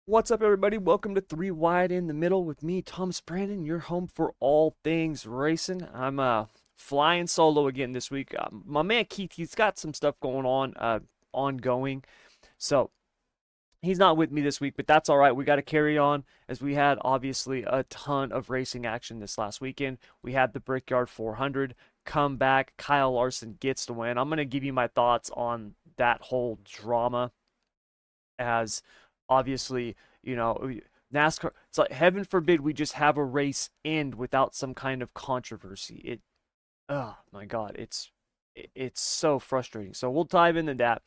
What's up, everybody? Welcome to Three Wide in the Middle with me, Thomas Brandon, your home for all things racing. I'm flying solo again this week. My man Keith, he's got some stuff going on, ongoing, so he's not with me this week, but that's all right. We got to carry on as we had obviously a ton of racing action this last weekend. We had the Brickyard 400 come back. Kyle Larson gets the win. I'm gonna give you my thoughts on that whole drama as obviously, NASCAR, it's like heaven forbid we just have a race end without some kind of controversy. Oh my God, it's so frustrating. So we'll dive into that.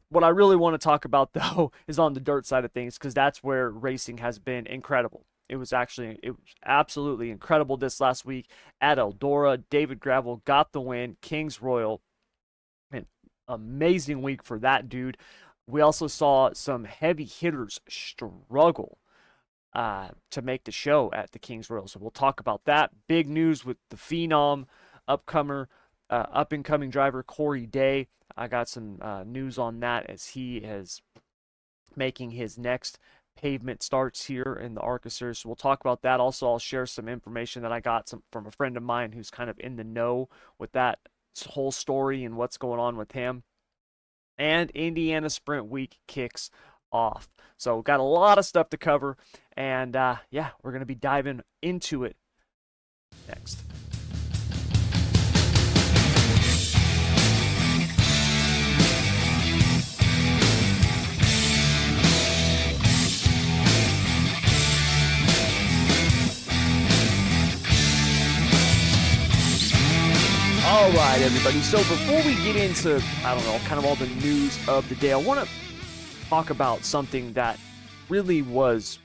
What I really want to talk about though is on the dirt side of things because that's where racing has been incredible. It was absolutely incredible this last week at Eldora. David Gravel got the win. Kings Royal, an amazing week for that dude. We also saw some heavy hitters struggle to make the show at the Kings Royal. So we'll talk about that. Big news with the Phenom up and coming driver Corey Day. I got some news on that as he is making his next pavement starts here in the ARCA Series. So we'll talk about that. Also, I'll share some information that I got from a friend of mine who's kind of in the know with that whole story and what's going on with him. And Indiana Sprint Week kicks off. So got a lot of stuff to cover, and yeah, we're gonna be diving into it next. All right, everybody. So before we get into, I don't know, kind of all the news of the day, I want to talk about something that really was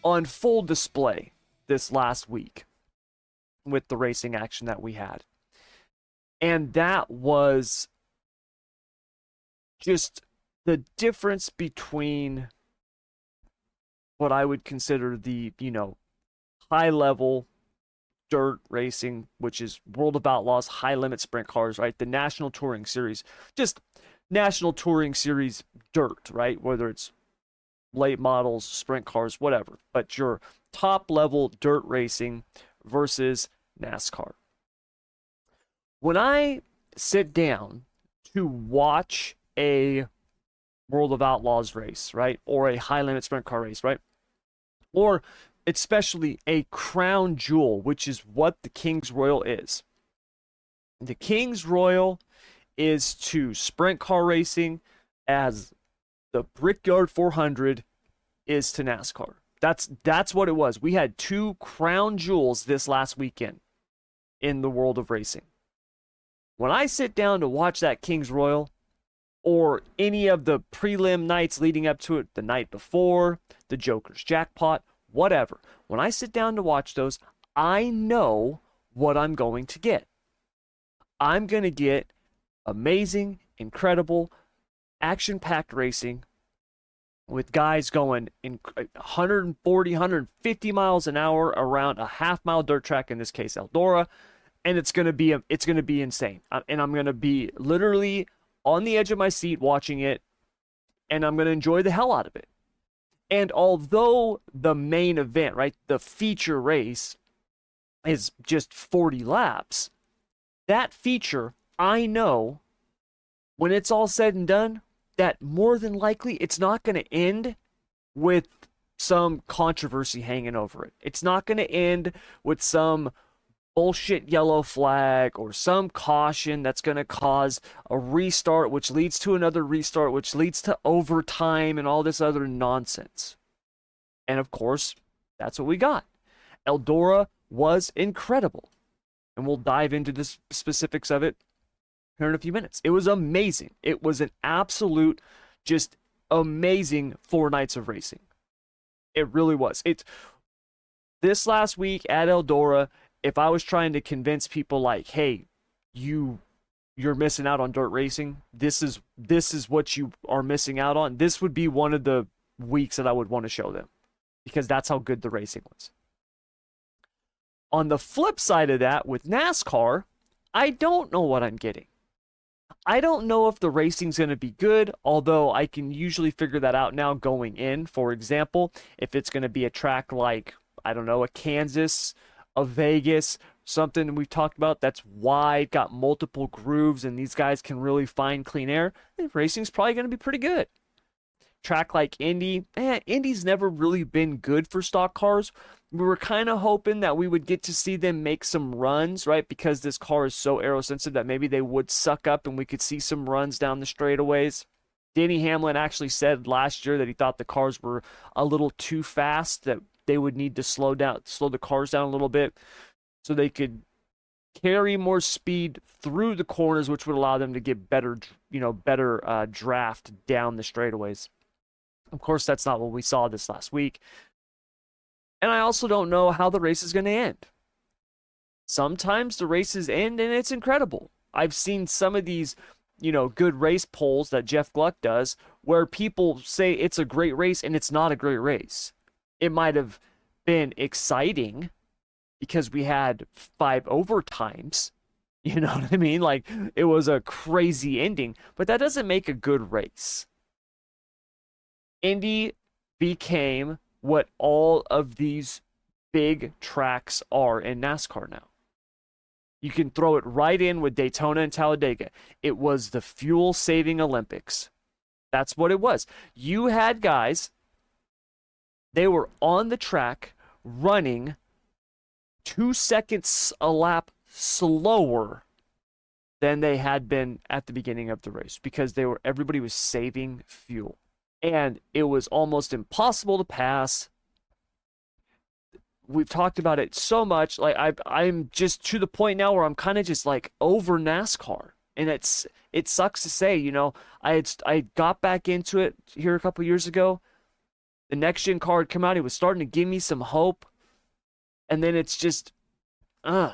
on full display this last week with the racing action that we had. And that was just the difference between what I would consider the, high level dirt racing, which is World of Outlaws, high limit sprint cars, right? The National Touring Series, just National Touring Series dirt, right? Whether it's late models, sprint cars, whatever. But your top level dirt racing versus NASCAR. When I sit down to watch a World of Outlaws race, right? Or a high limit sprint car race, right? Or especially a crown jewel, which is what the Kings Royal is. The Kings Royal is to sprint car racing as the Brickyard 400 is to NASCAR. That's what it was. We had two crown jewels this last weekend in the world of racing. When I sit down to watch that Kings Royal or any of the prelim nights leading up to it, the night before, the Joker's Jackpot, whatever. When I sit down to watch those, I know what I'm going to get. I'm going to get amazing, incredible, action-packed racing with guys going in 140, 150 miles an hour around a half-mile dirt track, in this case Eldora, and it's going to be insane. And I'm going to be literally on the edge of my seat watching it, and I'm going to enjoy the hell out of it. And although the main event, right, the feature race is just 40 laps, that feature, I know, when it's all said and done, that more than likely it's not going to end with some controversy hanging over it. It's not going to end with some bullshit yellow flag or some caution that's going to cause a restart, which leads to another restart, which leads to overtime and all this other nonsense. And of course, that's what we got. Eldora was incredible. And we'll dive into the specifics of it here in a few minutes. It was amazing. It was an absolute, just amazing 4 nights of racing. It really was. This last week at Eldora, if I was trying to convince people like, hey, you're missing out on dirt racing, this is what you are missing out on, this would be one of the weeks that I would want to show them, because that's how good the racing was. On the flip side of that, with NASCAR, I don't know what I'm getting. I don't know if the racing's going to be good, although I can usually figure that out now going in. For example, if it's going to be a track like, I don't know, a Kansas, a Vegas, something we've talked about that's wide, got multiple grooves, and these guys can really find clean air, the racing's probably going to be pretty good. Track like Indy, Indy's never really been good for stock cars. We were kind of hoping that we would get to see them make some runs, right? Because this car is so aerosensitive that maybe they would suck up and we could see some runs down the straightaways. Danny Hamlin actually said last year that he thought the cars were a little too fast, that they would need to slow the cars down a little bit so they could carry more speed through the corners, which would allow them to get better draft down the straightaways. Of course, that's not what we saw this last week. And I also don't know how the race is going to end. Sometimes the races end and it's incredible. I've seen some of these, good race polls that Jeff Gluck does where people say it's a great race and it's not a great race. It might have been exciting because we had 5 overtimes. You know what I mean? Like, it was a crazy ending, but that doesn't make a good race. Indy became what all of these big tracks are in NASCAR now. You can throw it right in with Daytona and Talladega. It was the fuel-saving Olympics. That's what it was. You had guys, they were on the track running 2 seconds a lap slower than they had been at the beginning of the race because everybody was saving fuel. And it was almost impossible to pass. We've talked about it so much. Like I'm just to the point now where I'm kind of just like over NASCAR. And it sucks to say, I got back into it here a couple years ago. The next gen car had come out. It was starting to give me some hope. And then it's just, the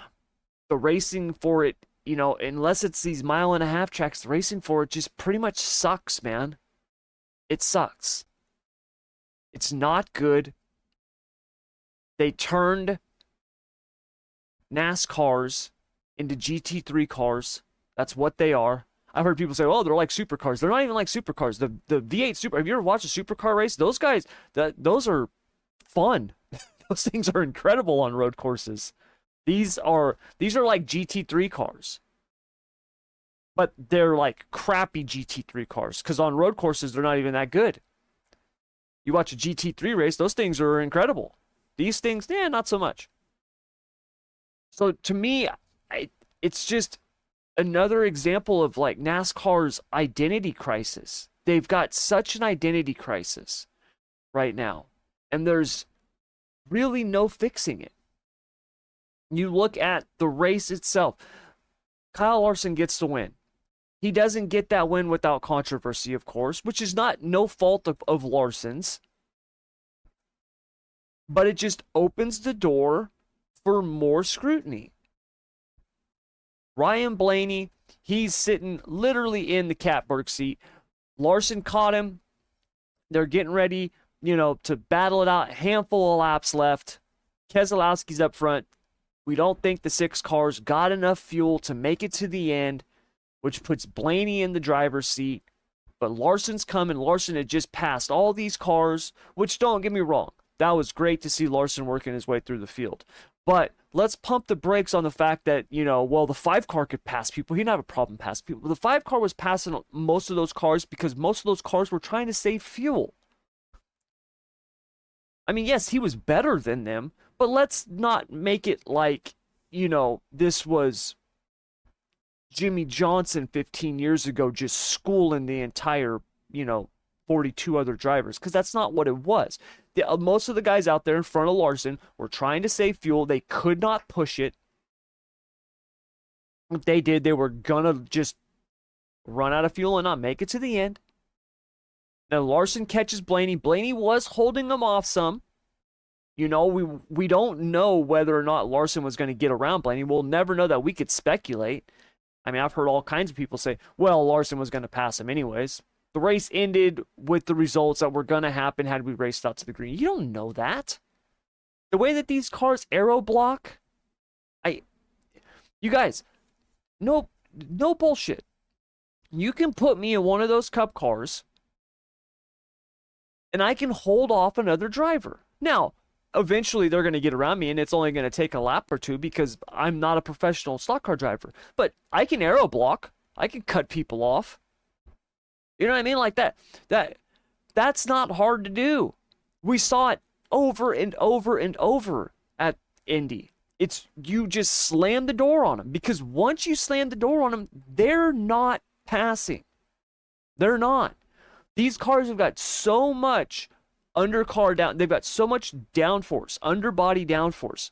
racing for it, unless it's these 1.5 mile tracks, the racing for it just pretty much sucks, man. It sucks. It's not good. They turned NASCARs into GT3 cars. That's what they are. I've heard people say, "Oh, they're like supercars." They're not even like supercars. The V8 Super. Have you ever watched a supercar race? Those guys, those are fun. Those things are incredible on road courses. These are like GT3 cars. But they're like crappy GT3 cars because on road courses, they're not even that good. You watch a GT3 race, those things are incredible. These things, not so much. So to me, it's just another example of like NASCAR's identity crisis. They've got such an identity crisis right now, and there's really no fixing it. You look at the race itself. Kyle Larson gets the win. He doesn't get that win without controversy, of course, which is no fault of Larson's. But it just opens the door for more scrutiny. Ryan Blaney, he's sitting literally in the catbird seat. Larson caught him. They're getting ready, to battle it out. A handful of laps left. Keselowski's up front. We don't think the 6 cars got enough fuel to make it to the end, which puts Blaney in the driver's seat. But Larson's coming. Larson had just passed all these cars, which, don't get me wrong, that was great to see Larson working his way through the field. But let's pump the brakes on the fact that, the 5 car could pass people. He didn't have a problem passing people. The 5 car was passing most of those cars because most of those cars were trying to save fuel. I mean, yes, he was better than them, but let's not make it like, this was Jimmy Johnson 15 years ago just schooling the entire, 42 other drivers, because that's not what it was. Most of the guys out there in front of Larson were trying to save fuel. They could not push it. If they did, they were going to just run out of fuel and not make it to the end. Now Larson catches Blaney. Blaney was holding him off some. We don't know whether or not Larson was going to get around Blaney. We'll never know that. We could speculate. I mean, I've heard all kinds of people say, well, Larson was going to pass him anyways. The race ended with the results that were going to happen had we raced out to the green. You don't know that. The way that these cars aero block, you guys, no bullshit. You can put me in one of those cup cars and I can hold off another driver. Now, eventually they're going to get around me and it's only going to take a lap or two because I'm not a professional stock car driver. But I can aero block. I can cut people off. You know what I mean? Like that's not hard to do. We saw it over and over and over at Indy. It's you just slam the door on them because once you slam the door on them, they're not passing. They're not. These cars have got so much undercar down. They've got so much downforce, underbody downforce,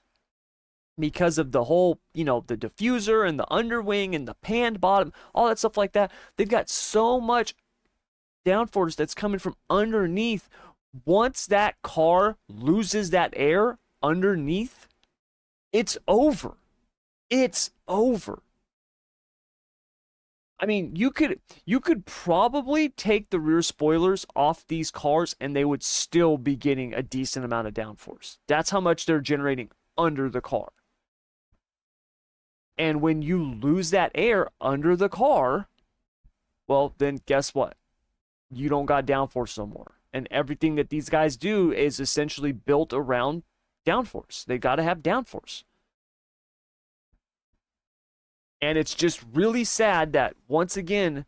because of the whole, the diffuser and the underwing and the panned bottom, all that stuff like that. They've got so much downforce that's coming from underneath. Once that car loses that air underneath, it's over. It's over. I mean, you could probably take the rear spoilers off these cars and they would still be getting a decent amount of downforce. That's how much they're generating under the car. And when you lose that air under the car, well, then guess what? You don't got downforce no more. And everything that these guys do is essentially built around downforce. They got to have downforce. And it's just really sad that once again,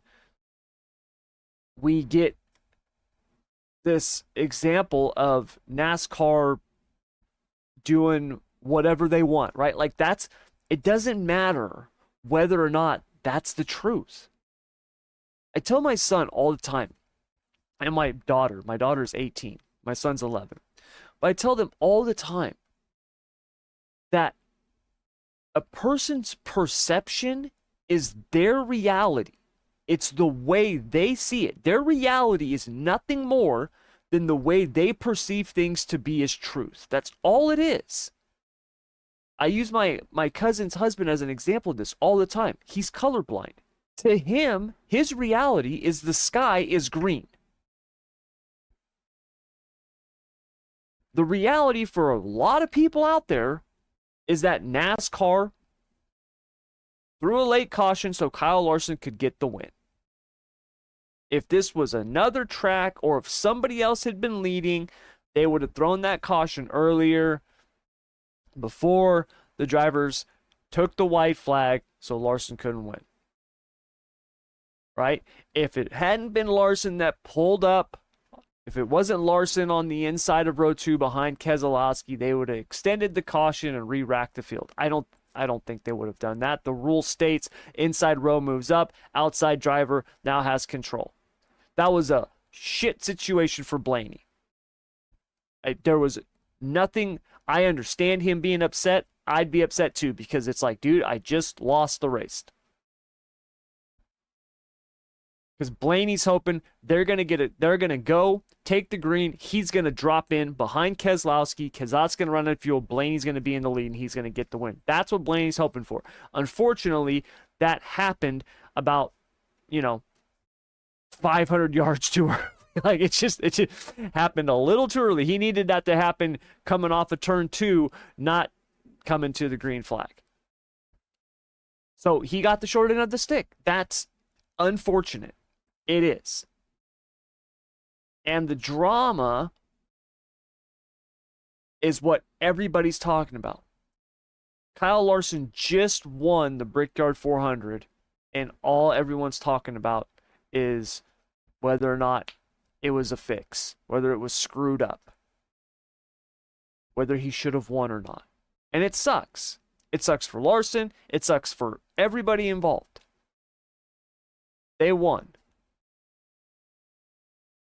we get this example of NASCAR doing whatever they want, right? Like it doesn't matter whether or not that's the truth. I tell my son all the time, and my daughter's 18, my son's 11, but I tell them all the time that a person's perception is their reality. It's the way they see it. Their reality is nothing more than the way they perceive things to be as truth. That's all it is. I use my cousin's husband as an example of this all the time. He's colorblind. To him, his reality is the sky is green. The reality for a lot of people out there is that NASCAR threw a late caution so Kyle Larson could get the win. If this was another track or if somebody else had been leading, they would have thrown that caution earlier before the drivers took the white flag so Larson couldn't win. Right? If it hadn't been Larson that pulled up, if it wasn't Larson on the inside of row 2 behind Keselowski, they would have extended the caution and re-racked the field. I don't think they would have done that. The rule states inside row moves up, outside driver now has control. That was a shit situation for Blaney. There was nothing. I understand him being upset. I'd be upset too because it's like, dude, I just lost the race. Because Blaney's hoping they're going to get it. They're going to go take the green. He's going to drop in behind Keselowski. Keselowski's going to run out of fuel. Blaney's going to be in the lead, and he's going to get the win. That's what Blaney's hoping for. Unfortunately, that happened about, 500 yards too early. Like it just happened a little too early. He needed that to happen coming off of turn 2, not coming to the green flag. So he got the short end of the stick. That's unfortunate. It is. And the drama is what everybody's talking about. Kyle Larson just won the Brickyard 400, and all everyone's talking about is whether or not it was a fix, whether it was screwed up, whether he should have won or not. And it sucks. It sucks for Larson. It sucks for everybody involved. They won.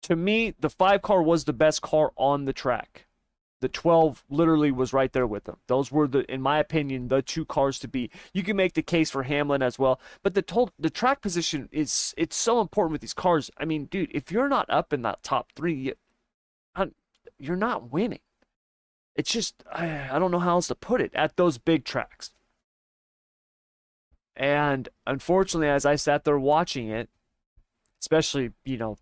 To me, the 5 car was the best car on the track. The 12 literally was right there with them. Those were, in my opinion, the 2 cars to beat. You can make the case for Hamlin as well, but the track position it's so important with these cars. I mean, dude, if you're not up in that top 3, you're not winning. It's just, I don't know how else to put it, at those big tracks. And unfortunately, as I sat there watching it, especially,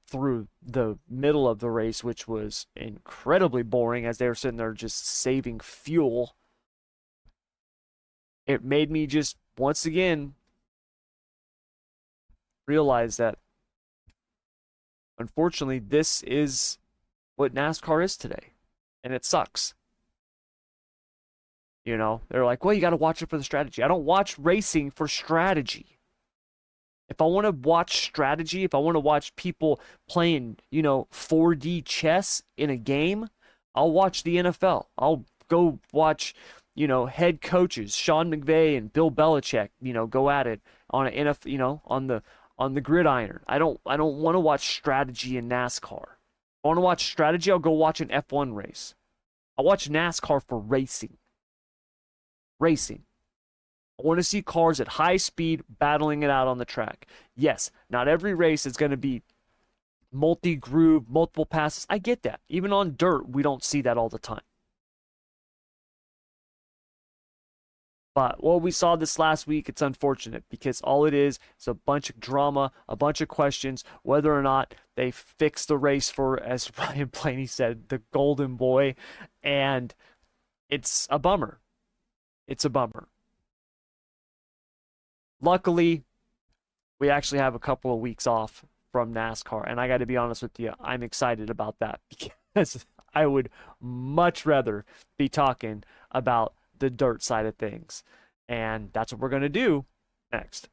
through the middle of the race, which was incredibly boring as they were sitting there just saving fuel, it made me just, once again, realize that, unfortunately, this is what NASCAR is today, and it sucks. You know, they're like, well, you got to watch it for the strategy. I don't watch racing for strategy. If I want to watch strategy, if I want to watch people playing, 4D chess in a game, I'll watch the NFL. I'll go watch, head coaches, Sean McVay and Bill Belichick, go at it on an NFL, on the gridiron. I don't want to watch strategy in NASCAR. If I want to watch strategy, I'll go watch an F1 race. I watch NASCAR for racing. Racing. I want to see cars at high speed battling it out on the track. Yes, not every race is going to be multi-groove, multiple passes. I get that. Even on dirt, we don't see that all the time. But what we saw this last week, it's unfortunate because all it is a bunch of drama, a bunch of questions, whether or not they fix the race for, as Ryan Blaney said, the golden boy. And it's a bummer. It's a bummer. Luckily, we actually have a couple of weeks off from NASCAR. And I got to be honest with you, I'm excited about that because I would much rather be talking about the dirt side of things. And that's what we're going to do next.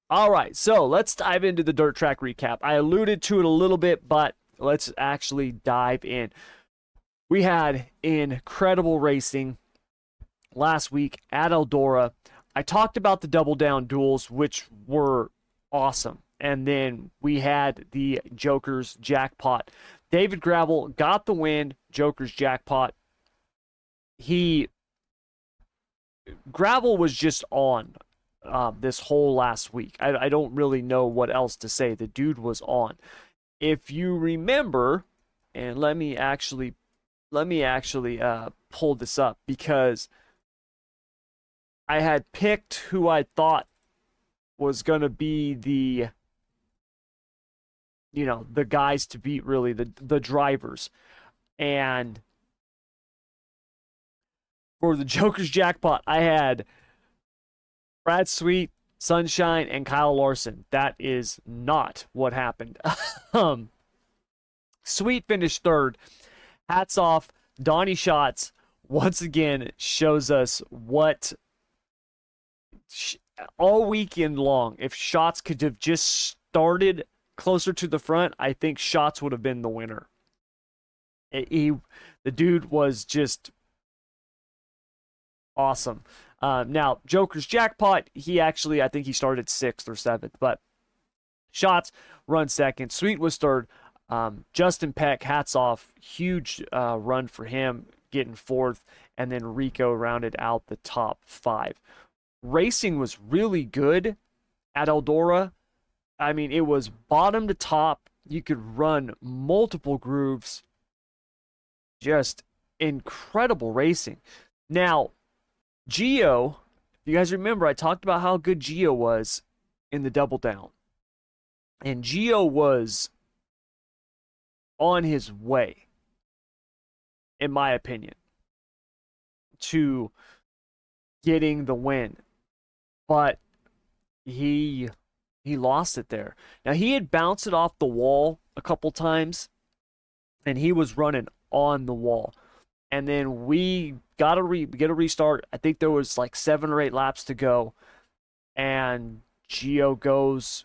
All right, so let's dive into the dirt track recap. I alluded to it a little bit, but let's actually dive in. We had incredible racing last week at Eldora. I talked about the double down duels, which were awesome. And then we had the Joker's jackpot. David Gravel got the win, Joker's jackpot. Gravel was just on this whole last week. I don't really know what else to say. The dude was on. If you remember, and let me actually pull this up because I had picked who I thought was going to be the guys to beat, really, the drivers. And for the Joker's jackpot, I had Brad Sweet, Sunshine, and Kyle Larson. That is not what happened. Sweet finished third. Hats off. Donnie Schatz once again shows us what all weekend long, if Schatz could have just started closer to the front, I think Schatz would have been the winner. The dude was just awesome. Now, Joker's jackpot, I think he started 6th or 7th, but Schatz runs second. Sweet was third. Justin Peck, hats off. Huge run for him, getting 4th. And then Rico rounded out the top 5. Racing was really good at Eldora. I mean, it was bottom to top. You could run multiple grooves. Just incredible racing. Now, Gio, if you guys remember, I talked about how good Gio was in the double down. And Gio was on his way, in my opinion, to getting the win. But he lost it there. Now, he had bounced it off the wall a couple times, and he was running on the wall. And then we get a restart. I think there was like 7 or 8 laps to go. And Gio goes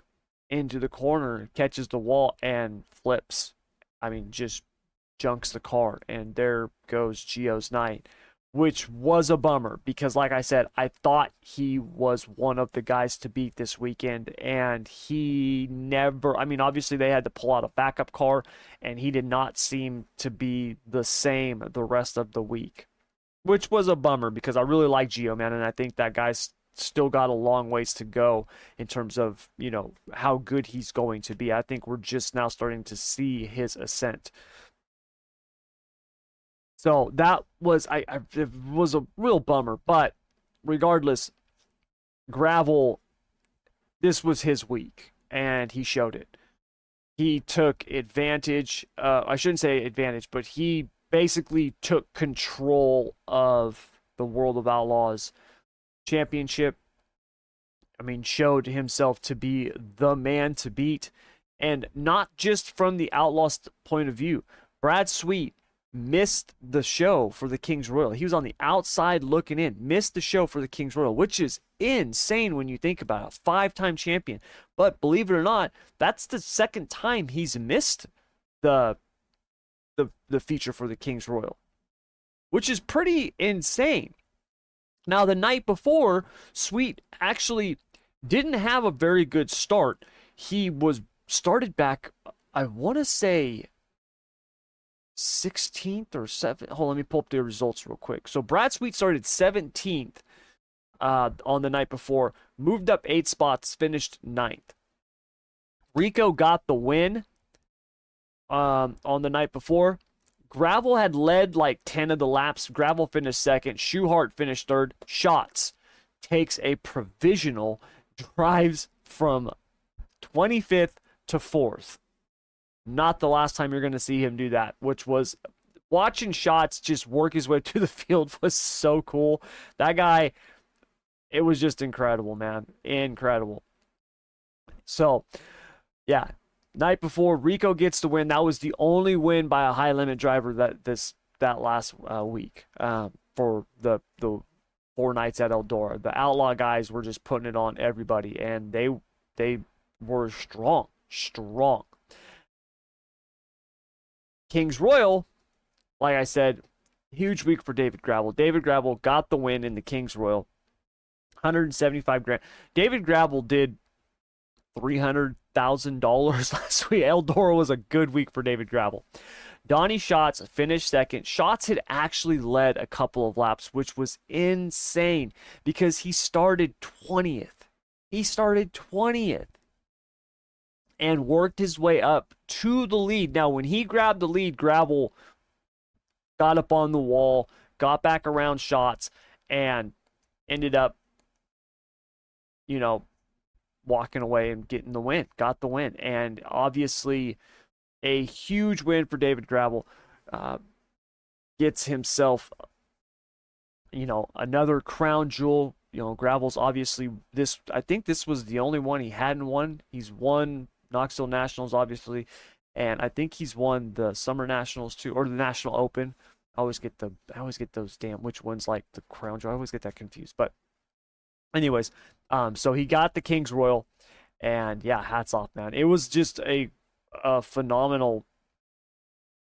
into the corner, catches the wall, and flips. I mean, just junks the car. And there goes Gio's night, which was a bummer because, like I said, I thought he was one of the guys to beat this weekend. And he never, I mean, obviously they had to pull out a backup car, and he did not seem to be the same the rest of the week, which was a bummer because I really like Gio, man. And I think that guy's still got a long ways to go in terms of, how good he's going to be. I think we're just now starting to see his ascent. So that was, it was a real bummer, but regardless, Gravel, this was his week, and he showed it. He took advantage, I shouldn't say advantage, but he basically took control of the World of Outlaws championship I mean, showed himself to be the man to beat. And not just from the Outlaws' point of view. Brad Sweet missed the show for the Kings Royal. He was on the outside looking in, missed the show for the Kings Royal, which is insane when you think about it. 5-time champion. But believe it or not, that's the second time he's missed the feature for the Kings Royal, which is pretty insane. Now, the night before, Sweet actually didn't have a very good start. He was started back, I want to say 16th or 7th. Hold on, let me pull up the results real quick. So Brad Sweet started 17th on the night before, moved up 8 spots, finished 9th. Rico got the win on the night before. Gravel had led like 10 of the laps. Gravel finished 2nd. Schuhart finished 3rd. Schatz takes a provisional, drives from 25th to 4th. Not the last time you're going to see him do that, which was watching Schatz just work his way through the field was so cool. That guy, it was just incredible, man. Incredible. So, yeah, night before, Rico gets the win. That was the only win by a high limit driver that last week for the 4 nights at Eldora. The Outlaw guys were just putting it on everybody, and they were strong. Kings Royal, like I said, huge week for David Gravel. David Gravel got the win in the Kings Royal, $175,000. David Gravel did $300,000 last week. Eldora was a good week for David Gravel. Donnie Schatz finished 2nd. Schatz had actually led a couple of laps, which was insane because he started 20th. And worked his way up to the lead. Now, when he grabbed the lead, Gravel got up on the wall, got back around Schatz, and ended up, walking away and getting the win. Got the win. And obviously, a huge win for David Gravel. Gets himself, another crown jewel. Gravel's obviously I think this was the only one he hadn't won. He's won Knoxville Nationals, obviously, and I think he's won the Summer Nationals too, or the National Open. I always get those which one's like the crown jewel. I always get that confused. But anyways, so he got the Kings Royal, and yeah, hats off, man. It was just a phenomenal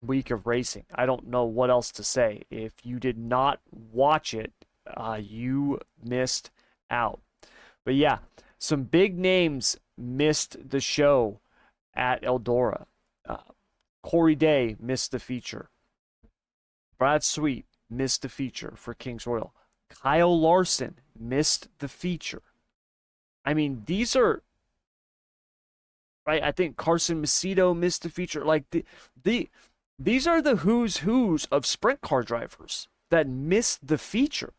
week of racing. I don't know what else to say. If you did not watch it, you missed out. But yeah, some big names missed the show at Eldora. Corey Day missed the feature. Brad Sweet missed the feature for Kings Royal. Kyle Larson missed the feature. I mean, these are right. I think Carson Macedo missed the feature. Like these are the who's of sprint car drivers that missed the feature.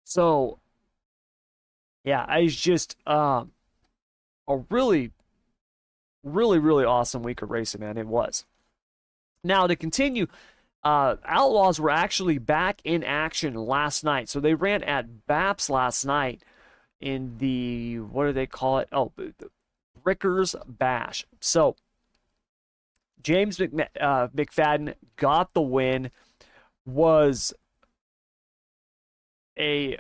So, yeah, it's just a really, really, really awesome week of racing, man. It was. Now, to continue, Outlaws were actually back in action last night. So they ran at BAPS last night in the, what do they call it? Oh, the Brickers Bash. So James McFadden got the win. Was a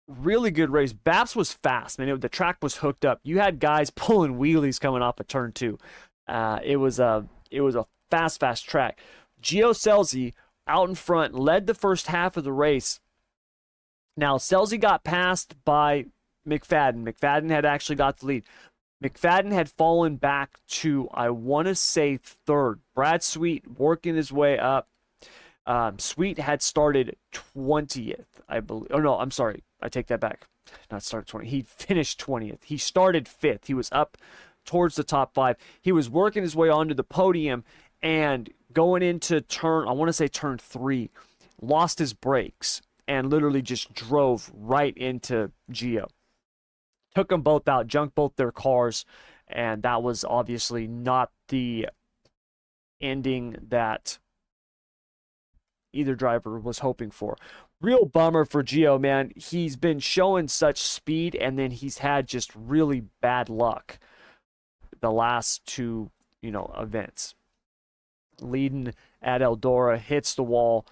really good race. BAPS was fast, man. The track was hooked up. You had guys pulling wheelies coming off of turn 2. It was a fast track. Gio Scelzi out in front led the first half of the race. Now Scelzi got passed by McFadden. McFadden had actually got the lead. McFadden had fallen back to, I want to say, 3rd. Brad Sweet working his way up. Sweet had started 20th, I believe. Oh, no, I'm sorry. I take that back. Not started 20th. He finished 20th. He started 5th. He was up towards the top 5. He was working his way onto the podium and going into turn 3, lost his brakes and literally just drove right into Gio. Took them both out, junked both their cars, and that was obviously not the ending that either driver was hoping for. real bummer for Gio, man. He's been showing such speed, and then he's had just really bad luck the last two, events. Leading at Eldora, hits the wall,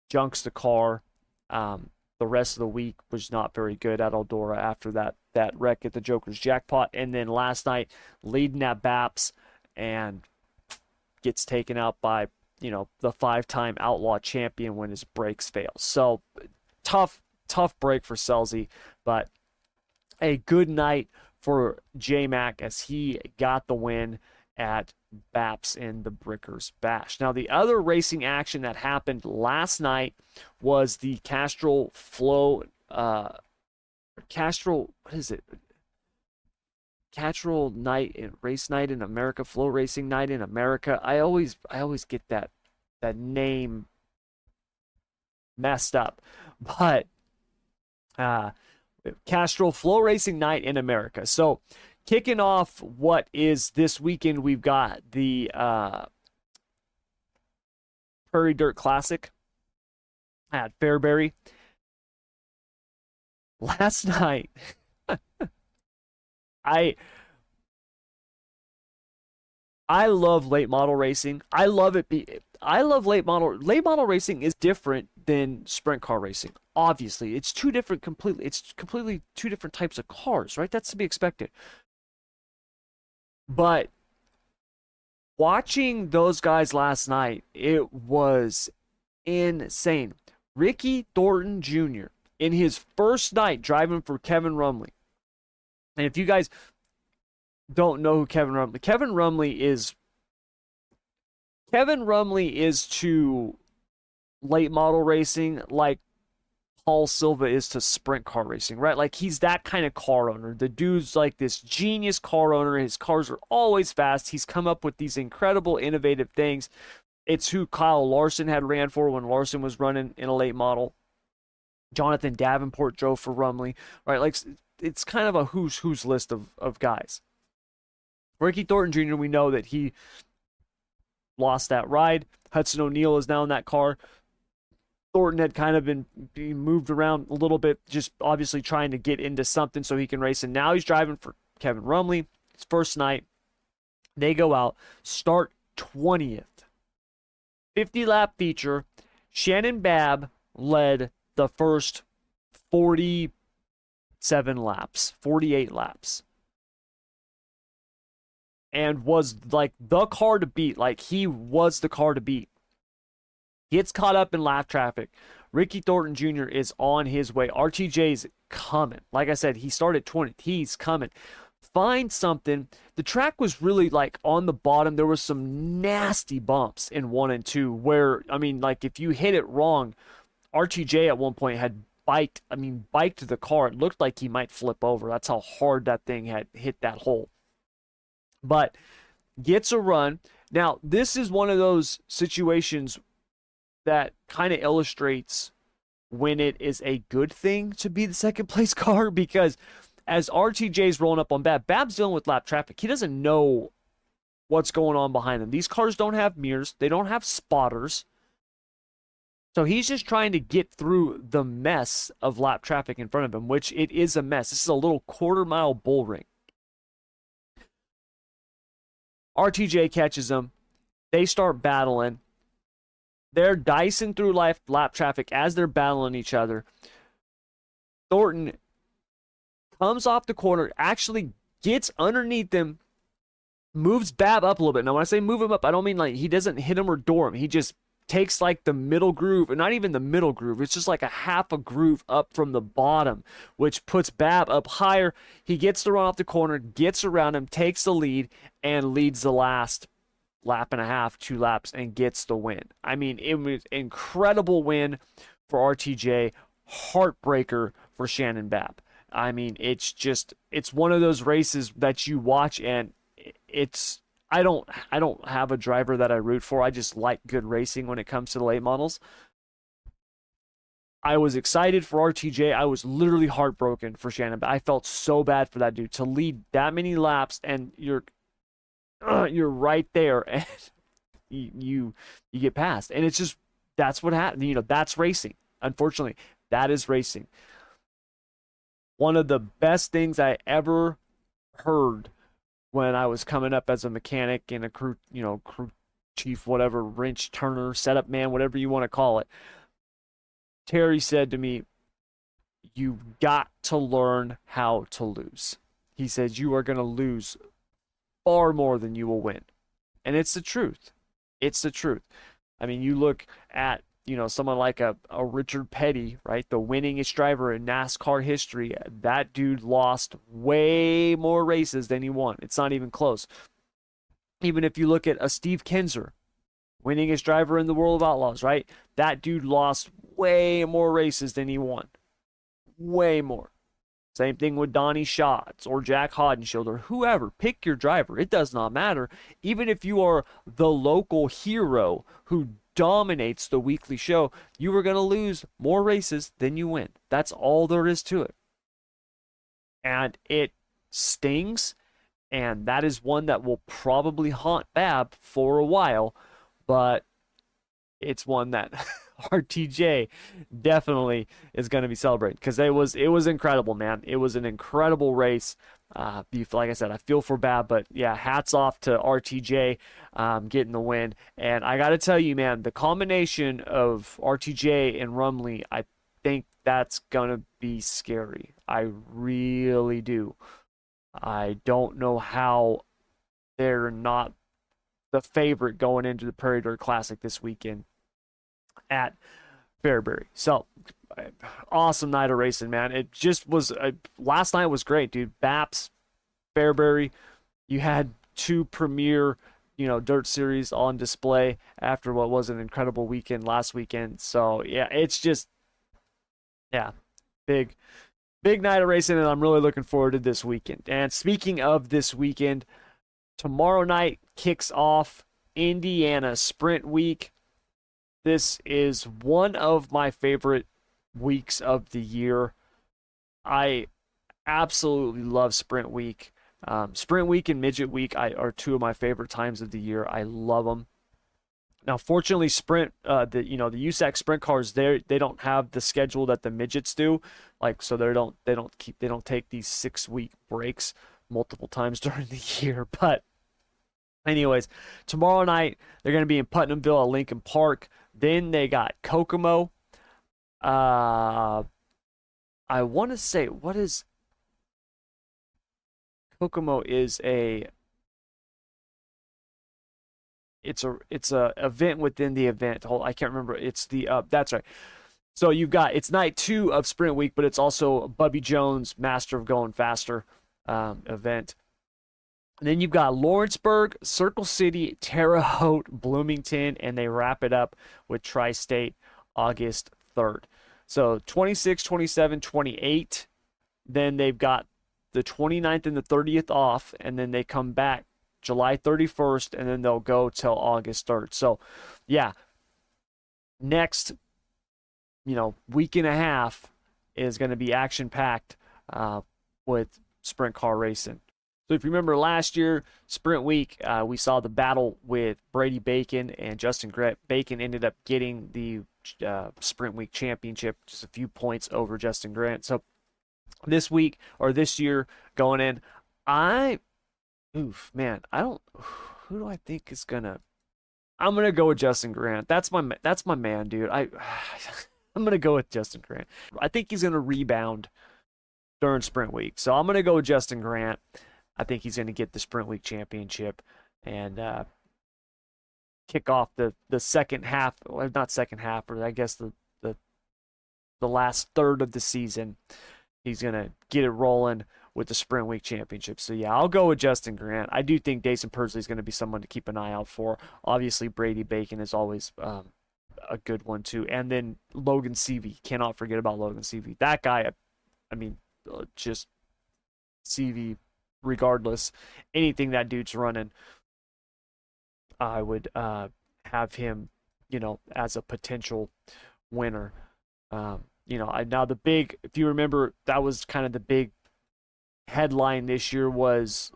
junks the car. The rest of the week was not very good at Eldora after that wreck at the Joker's Jackpot. And then last night, leading at BAPS and gets taken out by, the 5-time Outlaw champion when his brakes fail. So tough break for Selzy, but a good night for J-Mac as he got the win at BAPS in the Brickers Bash. Now, the other racing action that happened last night was the Castrol Flow, Castrol, what is it? Castrol Race Night in America, Flow Racing Night in America. I always get that name messed up, but Castrol Flow Racing Night in America. So, kicking off what is this weekend, we've got the Prairie Dirt Classic at Fairbury. Last night, I love late model racing. I love it. I love late model. Late model racing is different than sprint car racing. Obviously, it's completely two different types of cars, right? That's to be expected. But watching those guys last night, it was insane. Ricky Thornton Jr. in his first night driving for Kevin Rumley. And if you guys don't know who Kevin Rumley is to late model racing like Paul Silva is to sprint car racing, right? Like, he's that kind of car owner. The dude's like this genius car owner. His cars are always fast. He's come up with these incredible, innovative things. It's who Kyle Larson had ran for when Larson was running in a late model. Jonathan Davenport drove for Rumley, right? Like, it's kind of a who's list of guys. Ricky Thornton Jr., we know that he lost that ride. Hudson O'Neal is now in that car. Thornton had kind of been being moved around a little bit, just obviously trying to get into something so he can race. And now he's driving for Kevin Rumley. His first night. They go out, start 20th. 50-lap feature. Shannon Babb led the first 47 laps, 48 laps. And was like the car to beat. Like, he was the car to beat. Gets caught up in lap traffic. Ricky Thornton Jr. is on his way. RTJ's coming. Like I said, he started 20th. He's coming. Find something. The track was really like on the bottom. There was some nasty bumps in 1 and 2 where, I mean, like, if you hit it wrong, RTJ at one point had biked the car. It looked like he might flip over. That's how hard that thing had hit that hole. But gets a run. Now, this is one of those situations that kind of illustrates when it is a good thing to be the second place car, because as RTJ's rolling up on Bab's dealing with lap traffic. He doesn't know what's going on behind him. These cars don't have mirrors. They don't have spotters. So he's just trying to get through the mess of lap traffic in front of him, which it is a mess. This is a little quarter-mile bull ring. RTJ catches him. They start battling. They're dicing through lap traffic as they're battling each other. Thornton comes off the corner, actually gets underneath them, moves Bab up a little bit. Now, when I say move him up, I don't mean like he doesn't hit him or door him. He just takes like the middle groove, and not even the middle groove. It's just like a half a groove up from the bottom, which puts Bab up higher. He gets the run off the corner, gets around him, takes the lead, and leads the last lap and a half, 2 laps, and gets the win. I mean, it was an incredible win for RTJ, heartbreaker for Shannon Babb. I mean, it's one of those races that you watch, and I don't have a driver that I root for. I just like good racing when it comes to the late models. I was excited for RTJ. I was literally heartbroken for Shannon. I felt so bad for that dude to lead that many laps, and you're right there, and you get past. And it's just, that's what happened. That's racing. Unfortunately, that is racing. One of the best things I ever heard when I was coming up as a mechanic and a crew, crew chief, whatever, wrench turner, setup man, whatever you want to call it. Terry said to me, "You've got to learn how to lose." He says, "You are going to lose far more than you will win." And it's the truth. It's the truth. I mean, you look at, someone like a Richard Petty, right? The winningest driver in NASCAR history. That dude lost way more races than he won. It's not even close. Even if you look at a Steve Kinser, winningest driver in the World of Outlaws, right? That dude lost way more races than he won. Way more. Same thing with Donnie Schatz or Jack Hodenshield or whoever. Pick your driver. It does not matter. Even if you are the local hero who dominates the weekly show, you are going to lose more races than you win. That's all there is to it. And it stings. And that is one that will probably haunt Bab for a while. But it's one that RTJ definitely is going to be celebrating, because it was incredible, man. It was an incredible race. Like I said, I feel for Bab, but yeah, hats off to RTJ getting the win. And I got to tell you, man, the combination of RTJ and Rumley, I think that's going to be scary. I really do. I don't know how they're not the favorite going into the Prairie Dirt Classic this weekend at Fairbury. So, awesome night of racing, man. It just was, last night was great, dude. Baps, Fairbury, you had two premier, dirt series on display after what was an incredible weekend last weekend. So, yeah, it's just, yeah, big night of racing, and I'm really looking forward to this weekend. And speaking of this weekend, tomorrow night kicks off Indiana Sprint Week. This is one of my favorite weeks of the year. I absolutely love Sprint Week. Sprint Week and Midget Week are two of my favorite times of the year. I love them. Now, fortunately, Sprint, the USAC Sprint cars, they don't have the schedule that the midgets do, so they don't take these 6-week breaks multiple times during the year. But anyways, tomorrow night they're going to be in Putnamville at Lincoln Park. Then they got Kokomo. I want to say, what is Kokomo? It's a event within the event. I can't remember. It's the that's right. So it's night 2 of Sprint Week, but it's also Bubby Jones Master of Going Faster event. And then you've got Lawrenceburg, Circle City, Terre Haute, Bloomington, and they wrap it up with Tri-State August 3rd. So 26, 27, 28. Then they've got the 29th and the 30th off, and then they come back July 31st, and then they'll go till August 3rd. So, yeah, next, week and a half is going to be action-packed with sprint car racing. So if you remember last year, Sprint Week, we saw the battle with Brady Bacon and Justin Grant. Bacon ended up getting the Sprint Week championship, just a few points over Justin Grant. So this year going in, who do I think is gonna? I'm gonna go with Justin Grant. That's my man, dude. I'm gonna go with Justin Grant. I think he's gonna rebound during Sprint Week, so I'm gonna go with Justin Grant. I think he's gonna get the Sprint Week championship and kick off the second half. Well, not second half, or I guess the last third of the season. He's gonna get it rolling with the Sprint Week Championship. So, yeah, I'll go with Justin Grant. I do think Dason Pursley is going to be someone to keep an eye out for. Obviously, Brady Bacon is always a good one, too. And then Logan Seavey. Cannot forget about Logan Seavey. That guy, just Seavey, regardless, anything that dude's running, I would have him, as a potential winner. If you remember, that was kind of the big headline this year was,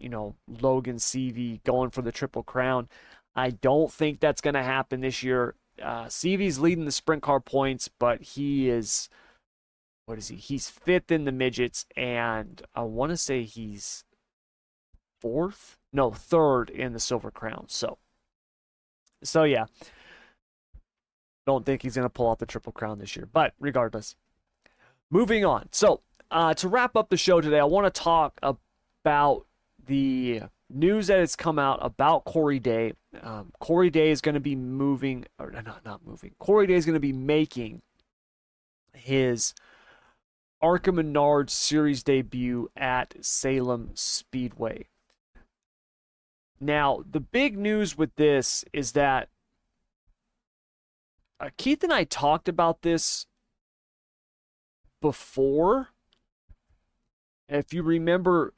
Logan Seavey going for the Triple Crown. I don't think that's going to happen this year. CV's leading the sprint car points, but he is, what is he? He's fifth in the midgets, and I want to say he's third in the Silver Crown. So yeah, don't think he's gonna pull off the Triple Crown this year. But regardless, moving on. So to wrap up the show today, I want to talk about the news that has come out about Corey Day. Corey Day is going to be moving, or not moving. Corey Day is going to be making his ARCA Menards Series debut at Salem Speedway. Now, the big news with this is that Keith and I talked about this before. If you remember,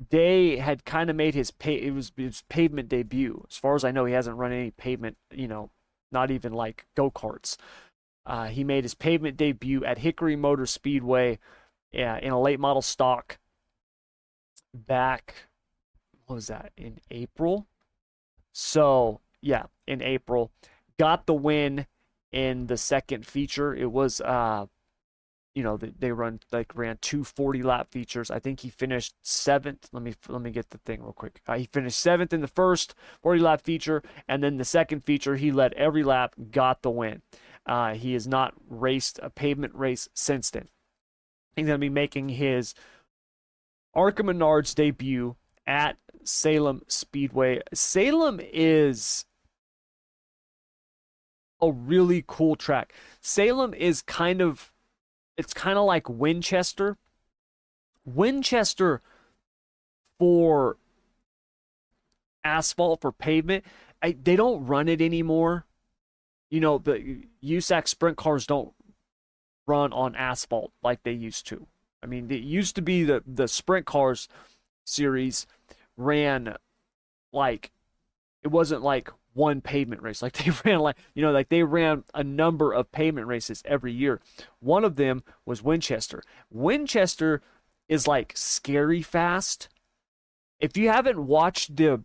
Day had kind of made his pavement debut. As far as I know, he hasn't run any pavement, not even like go-karts. He made his pavement debut at Hickory Motor Speedway in a late model stock back, what was that, in April? So, yeah, in April. Got the win in the second feature. It was they ran 2 40-lap features. I think he finished 7th. Let me get the thing real quick. He finished 7th in the first 40-lap feature, and then the second feature he led every lap, got the win. He has not raced a pavement race since then. He's going to be making his ARCA Menards debut at Salem Speedway. Salem is a really cool track. Salem is kind of like Winchester. Winchester for asphalt, for pavement. They don't run it anymore. The USAC sprint cars don't run on asphalt like they used to. I mean, it used to be the sprint cars series ran like, it wasn't like one pavement race. Like they ran they ran a number of pavement races every year. One of them was Winchester. Winchester is like scary fast. If you haven't watched the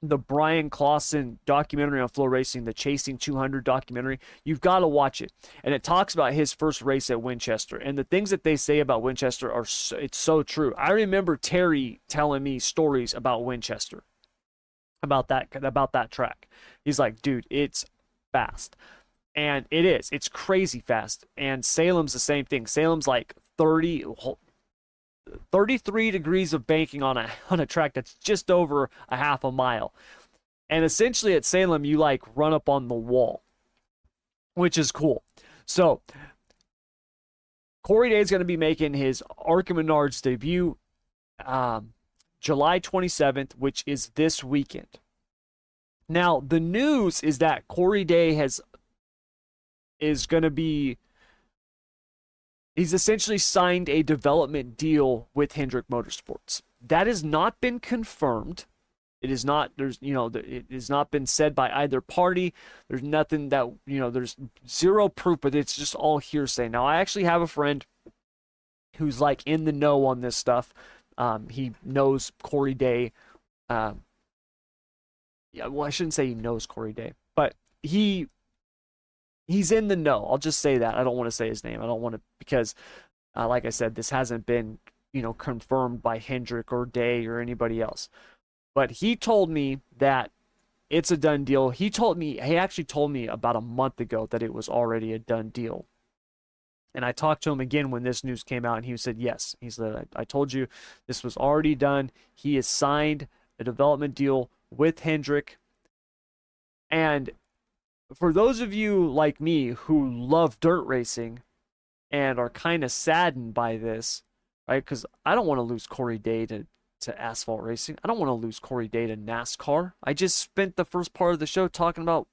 Brian Clausen documentary on Flow Racing, the Chasing 200 documentary, you've got to watch it. And it talks about his first race at Winchester. And the things that they say about Winchester it's so true. I remember Terry telling me stories about Winchester, about that track. He's like, dude, it's fast. And it is. It's crazy fast. And Salem's the same thing. Salem's like 33 degrees of banking on a track that's just over a half a mile. And essentially at Salem, you like run up on the wall, which is cool. So Corey Day is going to be making his ARCA Menards debut July 27th, which is this weekend. Now, the news is that Corey Day is going to be, he's essentially signed a development deal with Hendrick Motorsports. That has not been confirmed. It is not, it has not been said by either party. There's nothing that, there's zero proof, but it's just all hearsay. Now, I actually have a friend who's like in the know on this stuff. He knows Corey Day. I shouldn't say he knows Corey Day, but he's in the know. I'll just say that. I don't want to say his name. I don't want to, because like I said, this hasn't been, confirmed by Hendrick or Day or anybody else. But he told me that it's a done deal. He actually told me about a month ago that it was already a done deal. And I talked to him again when this news came out, and he said, yes. He said, I told you this was already done. He has signed a development deal with Hendrick. And for those of you like me who love dirt racing and are kind of saddened by this, right? Because I don't want to lose Corey Day to asphalt racing. I don't want to lose Corey Day to NASCAR. I just spent the first part of the show talking about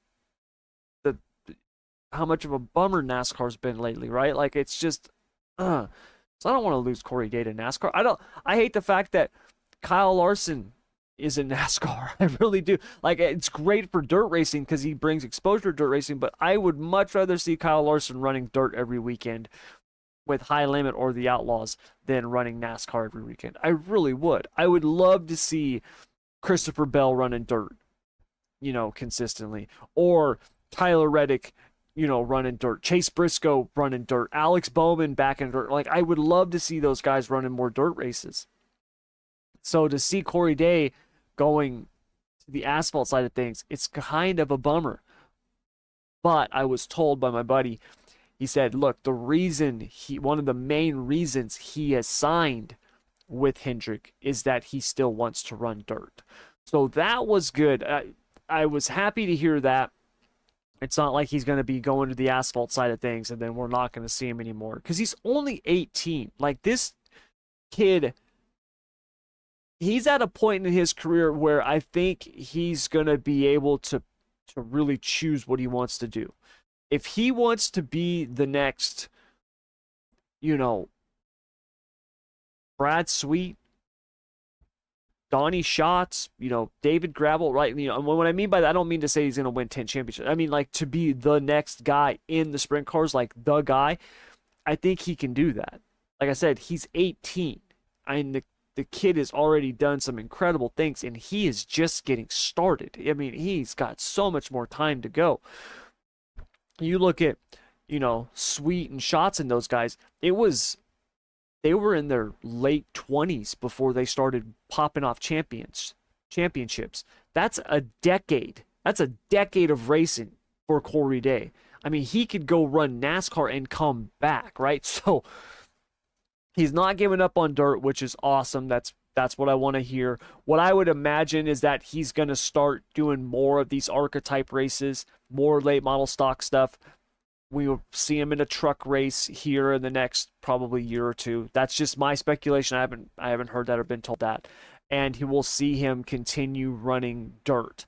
how much of a bummer NASCAR's been lately, right? Like, it's just, so I don't want to lose Corey Day to NASCAR. I hate the fact that Kyle Larson is in NASCAR. I really do. Like, it's great for dirt racing because he brings exposure to dirt racing, but I would much rather see Kyle Larson running dirt every weekend with High Limit or the Outlaws than running NASCAR every weekend. I really would. I would love to see Christopher Bell running dirt, consistently. Or Tyler Reddick, running dirt, Chase Briscoe running dirt, Alex Bowman back in dirt. Like, I would love to see those guys running more dirt races. So to see Corey Day going to the asphalt side of things, it's kind of a bummer. But I was told by my buddy, he said, look, one of the main reasons he has signed with Hendrick is that he still wants to run dirt. So that was good. I was happy to hear that. It's not like he's going to be going to the asphalt side of things and then we're not going to see him anymore, because he's only 18. Like, this kid, he's at a point in his career where I think he's going to be able to really choose what he wants to do. If he wants to be the next, Brad Sweet, Donnie Schatz, David Gravel, right? And what I mean by that, I don't mean to say he's going to win 10 championships. I mean, like, to be the next guy in the sprint cars, like the guy. I think he can do that. Like I said, he's 18. The kid has already done some incredible things, and he is just getting started. I mean, he's got so much more time to go. You look at, Sweet and Schatz and those guys, they were in their late 20s before they started popping off championships. That's a decade. That's a decade of racing for Corey Day. I mean, he could go run NASCAR and come back, right? So he's not giving up on dirt, which is awesome. That's what I want to hear. What I would imagine is that he's going to start doing more of these archetype races, more late model stock stuff. We will see him in a truck race here in the next probably year or two. That's just my speculation. I haven't heard that or been told that. And he will see him continue running dirt.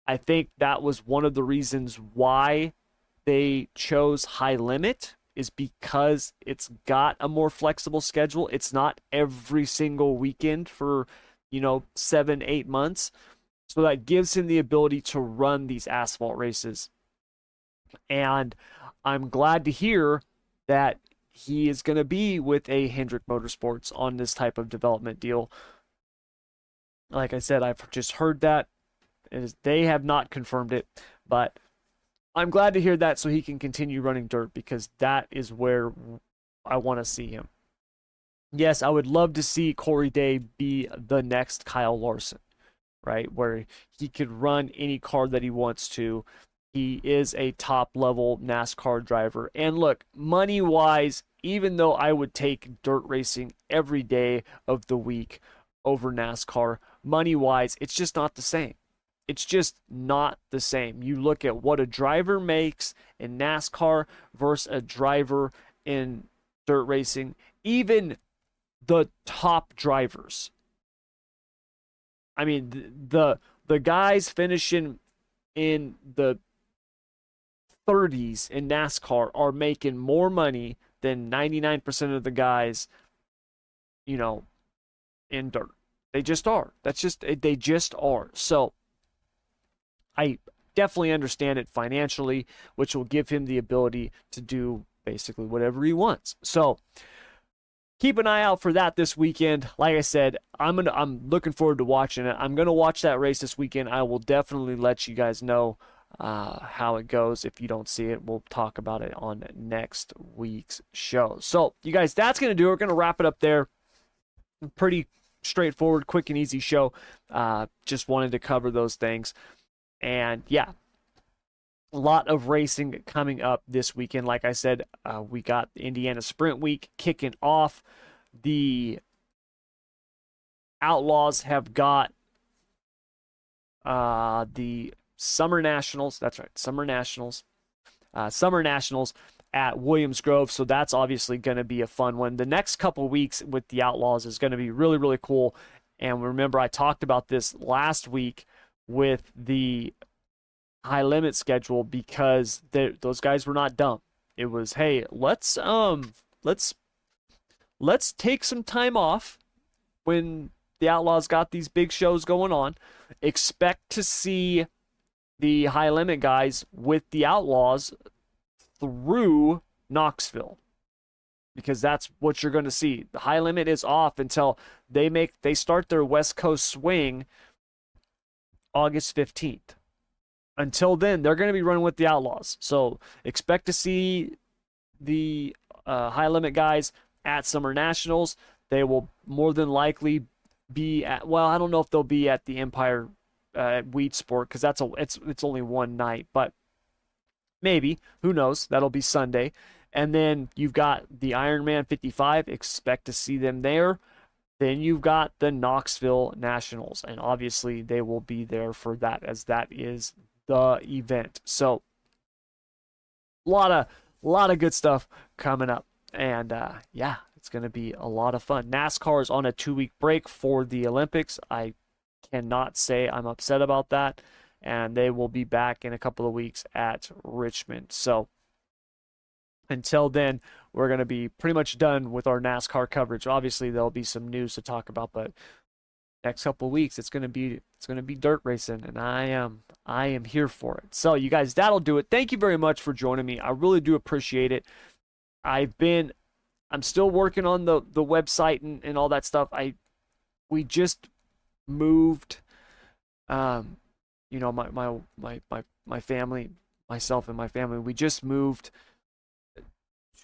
I think that was one of the reasons why they chose High Limit, is because it's got a more flexible schedule. It's not every single weekend for, 7-8 months. So that gives him the ability to run these asphalt races. And I'm glad to hear that he is going to be with a Hendrick Motorsports on this type of development deal. Like I said, I've just heard that. They have not confirmed it, but I'm glad to hear that, so he can continue running dirt, because that is where I want to see him. Yes, I would love to see Corey Day be the next Kyle Larson, right? Where he could run any car that he wants to. He is a top-level NASCAR driver. And look, money-wise, even though I would take dirt racing every day of the week over NASCAR, money-wise, it's just not the same. It's just not the same. You look at what a driver makes in NASCAR versus a driver in dirt racing, even the top drivers. I mean, the guys finishing in the 30s in NASCAR are making more money than 99% of the guys, in dirt. They just are. They just are. So I definitely understand it financially, which will give him the ability to do basically whatever he wants. So keep an eye out for that this weekend. Like I said, I'm looking forward to watching it. I'm gonna watch that race this weekend. I will definitely let you guys know how it goes. If you don't see it, we'll talk about it on next week's show. So you guys, that's gonna do it. We're gonna wrap it up there. Pretty straightforward, quick and easy show. Just wanted to cover those things. And yeah, a lot of racing coming up this weekend. Like I said, we got the Indiana Sprint Week kicking off. The Outlaws have got the Summer Nationals. That's right, Summer Nationals. Summer Nationals at Williams Grove. So that's obviously going to be a fun one. The next couple weeks with the Outlaws is going to be really, really cool. And remember, I talked about this last week with the High Limit schedule, because those guys were not dumb. It was, hey, let's take some time off when the Outlaws got these big shows going on. Expect to see the High Limit guys with the Outlaws through Knoxville, because that's what you're going to see. The High Limit is off until they start their West Coast swing August 15th. until then, they're going to be running with the Outlaws. So expect to see the high limit guys at Summer Nationals. They will more than likely be at, well, I don't know if they'll be at the Empire Weed Sport, because it's only one night, but maybe, who knows? That'll be Sunday. And then you've got the Ironman 55. Expect to see them there. Then you've got the Knoxville Nationals, and obviously they will be there for that, as that is the event. So a lot of good stuff coming up, and yeah, it's going to be a lot of fun. NASCAR is on a 2-week break for the Olympics. I cannot say I'm upset about that, and they will be back in a couple of weeks at Richmond. So until then, we're going to be pretty much done with our NASCAR coverage. Obviously, there'll be some news to talk about, but next couple of weeks it's going to be dirt racing, and I am here for it. So you guys, that'll do it. Thank you very much for joining me. I really do appreciate it. I'm still working on the website and all that stuff. We just moved, you know, my family, myself and my family, we just moved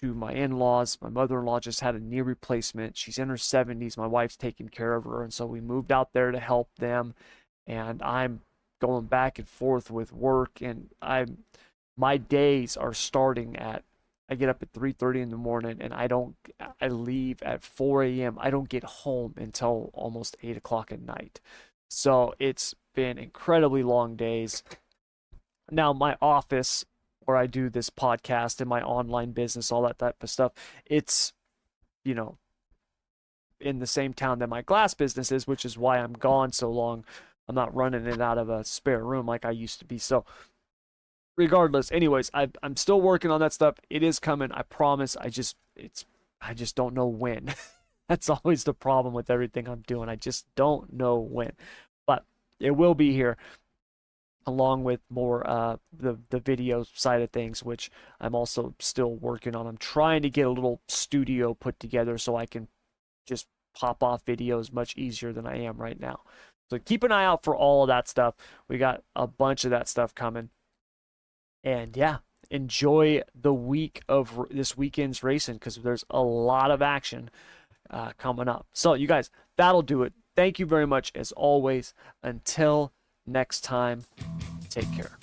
to my in-laws. My mother-in-law just had a knee replacement. She's in her 70s. My wife's taking care of her, and so we moved out there to help them. And I'm going back and forth with work, and my days are starting at, I get up at 3:30 in the morning, and I leave at 4 a.m. I don't get home until almost 8 o'clock at night. So it's been incredibly long days. Now my office, where I do this podcast and my online business, all that type of stuff, it's, you know, in the same town that my glass business is, which is why I'm gone so long. I'm not running it out of a spare room like I used to be. So regardless, anyways, I'm still working on that stuff. It is coming, I promise. I just don't know when. That's always the problem with everything I'm doing. I just don't know when, but it will be here, along with more the video side of things, which I'm also still working on. I'm trying to get a little studio put together so I can just pop off videos much easier than I am right now. So keep an eye out for all of that stuff. We got a bunch of that stuff coming. And yeah, enjoy the week of this weekend's racing, because there's a lot of action coming up. So you guys, that'll do it. Thank you very much as always. Until next time, take care.